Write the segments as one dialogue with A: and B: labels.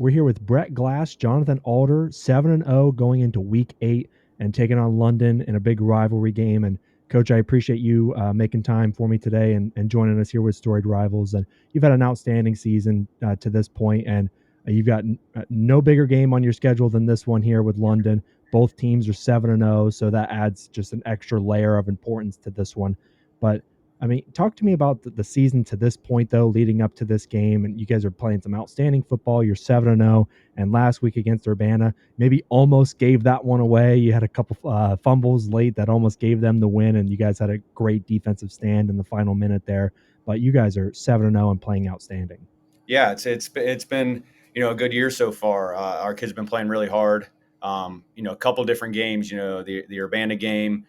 A: We're here with Brett Glass, Jonathan Alder, 7-0 going into week 8 and taking on London in a big rivalry game. And Coach, I appreciate you making time for me today and joining us here with Storied Rivals. And you've had an outstanding season to this point, and you've got no bigger game on your schedule than this one here with London. Both teams are 7-0, so that adds just an extra layer of importance to this one. But I mean, talk to me about the season to this point, though, leading up to this game. And you guys are playing some outstanding football. You're 7-0. And last week against Urbana, maybe almost gave that one away. You had a couple fumbles late that almost gave them the win. And you guys had a great defensive stand in the final minute there. But you guys are 7-0 and playing outstanding.
B: Yeah, it's been a good year so far. Our kids have been playing really hard. A couple different games. The Urbana game,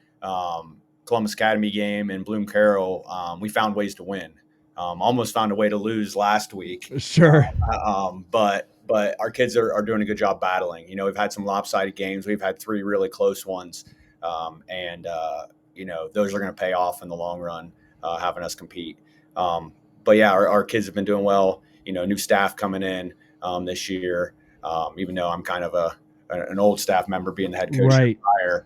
B: Columbus Academy game, and Bloom Carroll. We found ways to win. Almost found a way to lose last week.
A: Sure.
B: But our kids are doing a good job battling. We've had some lopsided games. We've had 3 really close ones, and those are going to pay off in the long run, having us compete. But yeah, our kids have been doing well. New staff coming in this year, even though I'm kind of an old staff member being the head coach
A: Right.
B: prior,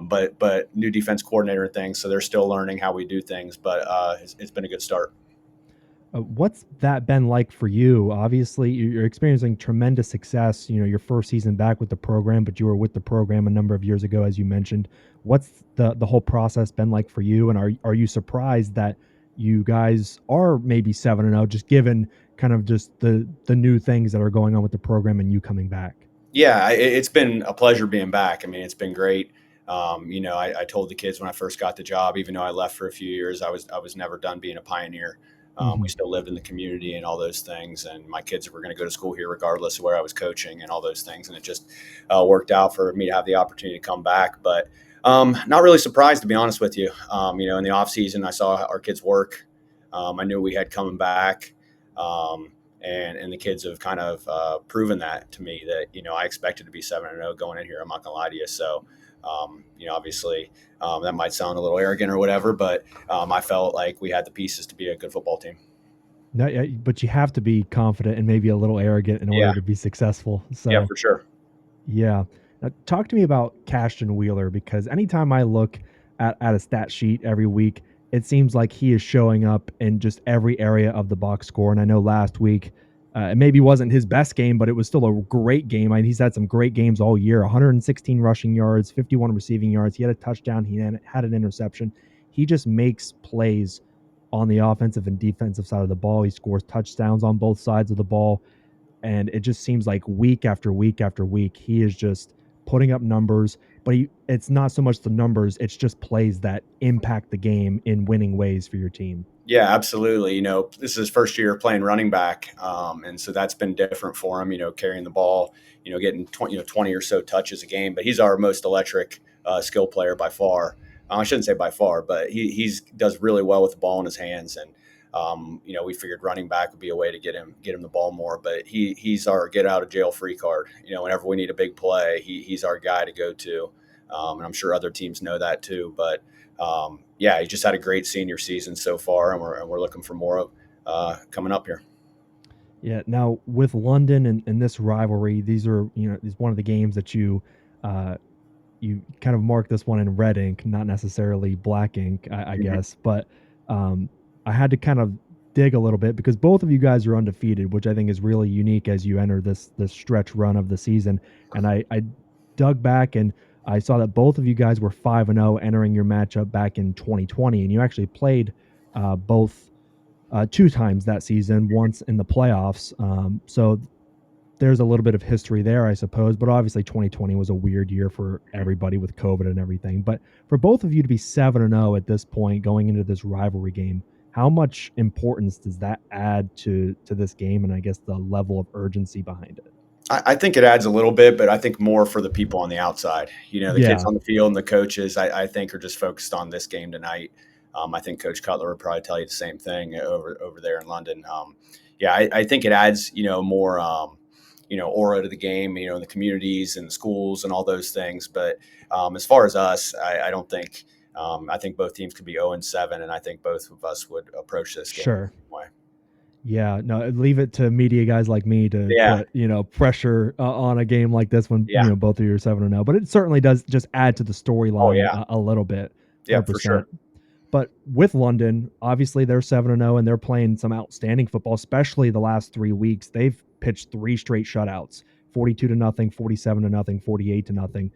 B: but new defense coordinator and things. So they're still learning how we do things, but it's been a good start.
A: What's that been like for you? Obviously, you're experiencing tremendous success. Your first season back with the program, but you were with the program a number of years ago, as you mentioned. What's the whole process been like for you? And are you surprised that you guys are maybe 7-0, just given kind of just the new things that are going on with the program and you coming back?
B: Yeah, it's been a pleasure being back. I mean, it's been great. I told the kids when I first got the job, even though I left for a few years, I was never done being a pioneer. We
A: Hmm.
B: still lived in the community and all those things, and my kids were going to go to school here regardless of where I was coaching and all those things. And it just worked out for me to have the opportunity to come back. But not really surprised, to be honest with you. In the off season, I saw our kids work. I knew we had coming back. And the kids have kind of proven that to me that I expected to be 7-0 going in here. I'm not gonna lie to you. So obviously that might sound a little arrogant or whatever, but I felt like we had the pieces to be a good football team.
A: No, yeah, but you have to be confident and maybe a little arrogant in
B: Yeah,
A: order to be successful.
B: yeah,
A: So
B: for sure.
A: yeah. Now, talk to me about Cashton Wheeler, because anytime I look at a stat sheet every week, it seems like he is showing up in just every area of the box score. And I know last week, it maybe wasn't his best game, but it was still a great game. I mean, he's had some great games all year: 116 rushing yards, 51 receiving yards. He had a touchdown, he had an interception. He just makes plays on the offensive and defensive side of the ball. He scores touchdowns on both sides of the ball. And it just seems like week after week after week, he is just putting up numbers, but it's not so much the numbers, it's just plays that impact the game in winning ways for your team.
B: Yeah, absolutely. This is his first year playing running back, and so that's been different for him. Carrying the ball, getting 20 or so touches a game. But he's our most electric skill player by far. I shouldn't say by far, but he's does really well with the ball in his hands. And we figured running back would be a way to get him the ball more. But he's our get out of jail free card. Whenever we need a big play, he's our guy to go to. And I'm sure other teams know that too. But yeah, he just had a great senior season so far, and we're looking for more of coming up here.
A: Yeah. Now with London and this rivalry, these are is one of the games that uh, you kind of mark this one in red ink, not necessarily black ink, I
B: Mhm.
A: guess. But um, I had to kind of dig a little bit because both of you guys are undefeated, which I think is really unique as you enter this stretch run of the season. And I dug back and I saw that both of you guys were 5-0 entering your matchup back in 2020, and you actually played both 2 times that season, once in the playoffs. So there's a little bit of history there, I suppose. But obviously, 2020 was a weird year for everybody with COVID and everything. But for both of you to be 7-0 at this point, going into this rivalry game, how much importance does that add to this game, and I guess the level of urgency behind it?
B: I think it adds a little bit, but I think more for the people on the outside. The kids
A: Yeah,
B: on the field and the coaches, I think, are just focused on this game tonight. I think Coach Cutler would probably tell you the same thing over there in London. Yeah, I think it adds more aura to the game, in the communities and the schools and all those things. But as far as us, I don't think. I think both teams could be 0-7, and I think both of us would approach this game the
A: sure.
B: same way.
A: Yeah, no, leave it to media guys like me to
B: Yeah,
A: put, pressure on a game like this when,
B: yeah.
A: both of you are 7-0. But it certainly does just add to the
B: Oh
A: storyline
B: yeah,
A: a little bit,
B: yeah, for
A: 100%.
B: sure.
A: But with London, obviously they're 7-0 and they're playing some outstanding football, especially the last 3 weeks. They've pitched 3 straight shutouts, 42 to nothing, 47 to nothing, 48 to nothing.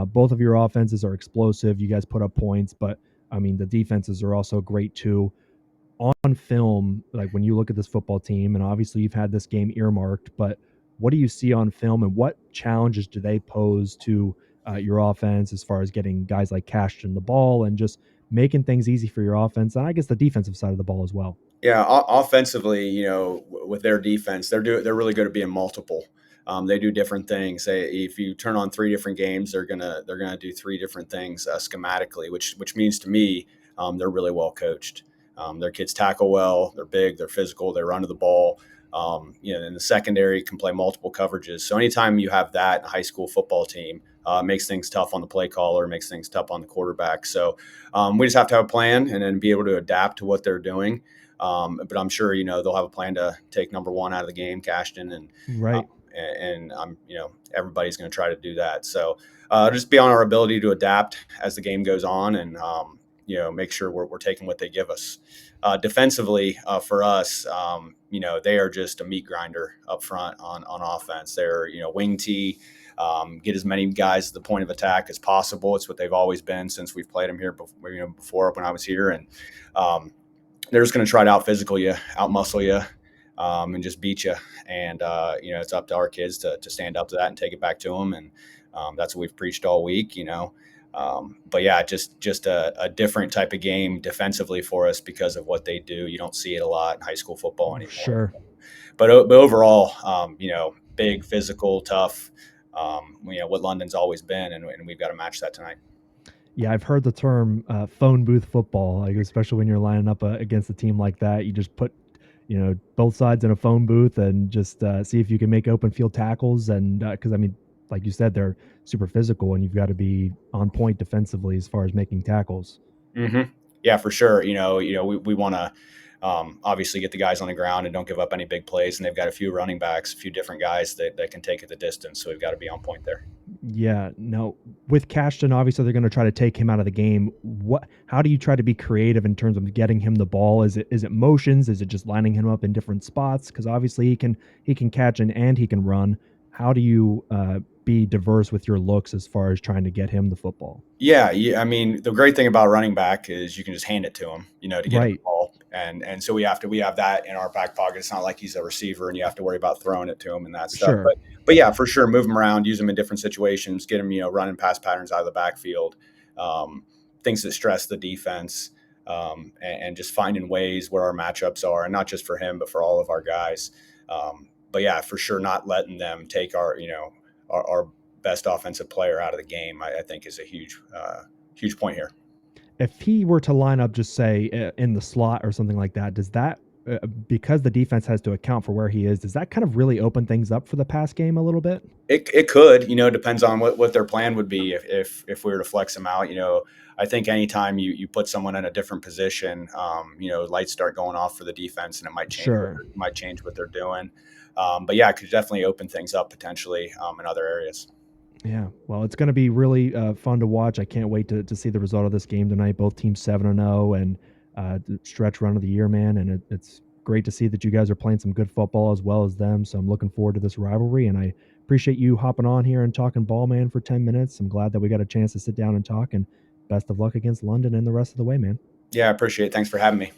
A: Both of your offenses are explosive. You guys put up points, but I mean the defenses are also great too. On film, like when you look at this football team, and obviously you've had this game earmarked, but what do you see on film and what challenges do they pose to your offense as far as getting guys like Cashton the ball and just making things easy for your offense? And I guess the defensive side of the ball as well.
B: Yeah, offensively, with their defense, they're really good at being multiple. They do different things. If you turn on 3 different games, they're gonna do 3 different things schematically, which means to me they're really well coached. Their kids tackle well. They're big. They're physical. They run to the ball. In the secondary can play multiple coverages. So anytime you have that in a high school football team, makes things tough on the play caller, makes things tough on the quarterback. So we just have to have a plan and then be able to adapt to what they're doing. But I'm sure they'll have a plan to take number one out of the game, Cashton, um,
A: Right.
B: and I'm everybody's going to try to do that. So just be on our ability to adapt as the game goes on, and make sure we're taking what they give us. Defensively, for us, they are just a meat grinder up front on offense. They're wing tee. Get as many guys to the point of attack as possible. It's what they've always been since we've played them here before when I was here, and um, they're just going to try to out physical you, out muscle you, and just beat you. And it's up to our kids to stand up to that and take it back to them. And that's what we've preached all week. But yeah, just a different type of game defensively for us because of what they do. You don't see it a lot in high school football anymore.
A: Sure.
B: But overall, big, physical, tough. What London's always been, and we've got to match that tonight.
A: Yeah, I've heard the term phone booth football, like especially when you're lining up against a team like that. You just put, both sides in a phone booth and just see if you can make open field tackles. And because I mean, like you said, they're super physical, and you've got to be on point defensively as far as making tackles.
B: Mm-hmm. Yeah, for sure. We want to obviously get the guys on the ground and don't give up any big plays. And they've got a few running backs, a few different guys that can take it the distance. So we've got to be on point there.
A: Yeah, no. With Cashton, obviously they're going to try to take him out of the game. How do you try to be creative in terms of getting him the ball? Is it motions? Is it just lining him up in different spots? Because obviously he can catch and he can run. How do you be diverse with your looks as far as trying to get him the football?
B: Yeah, I mean, the great thing about running back is you can just hand it to him, to get him the
A: Right.
B: ball, and so we have that in our back pocket. It's not like he's a receiver and you have to worry about throwing it to him and that stuff.
A: Sure.
B: But yeah, for sure, move him around, use him in different situations, get him running pass patterns out of the backfield, um, things that stress the defense, and just finding ways where our matchups are, and not just for him but for all of our guys. But yeah, for sure, not letting them take our best offensive player out of the game, I think is a huge point here.
A: If he were to line up, just say in the slot or something like that, does that because the defense has to account for where he is, does that kind of really open things up for the pass game a little bit?
B: It could, depends on what their plan would be if we were to flex them out. I think anytime you put someone in a different position, lights start going off for the defense, and it
A: Sure.
B: might change what they're doing. But yeah, it could definitely open things up potentially in other areas.
A: Yeah, well, it's going to be really fun to watch. I can't wait to see the result of this game tonight. Both teams 7-0 and the stretch run of the year, man. And it's great to see that you guys are playing some good football as well as them. So I'm looking forward to this rivalry, and I appreciate you hopping on here and talking ball, man, for 10 minutes. I'm glad that we got a chance to sit down and talk. And best of luck against London and the rest of the way, man.
B: Yeah, I appreciate it. Thanks for having me.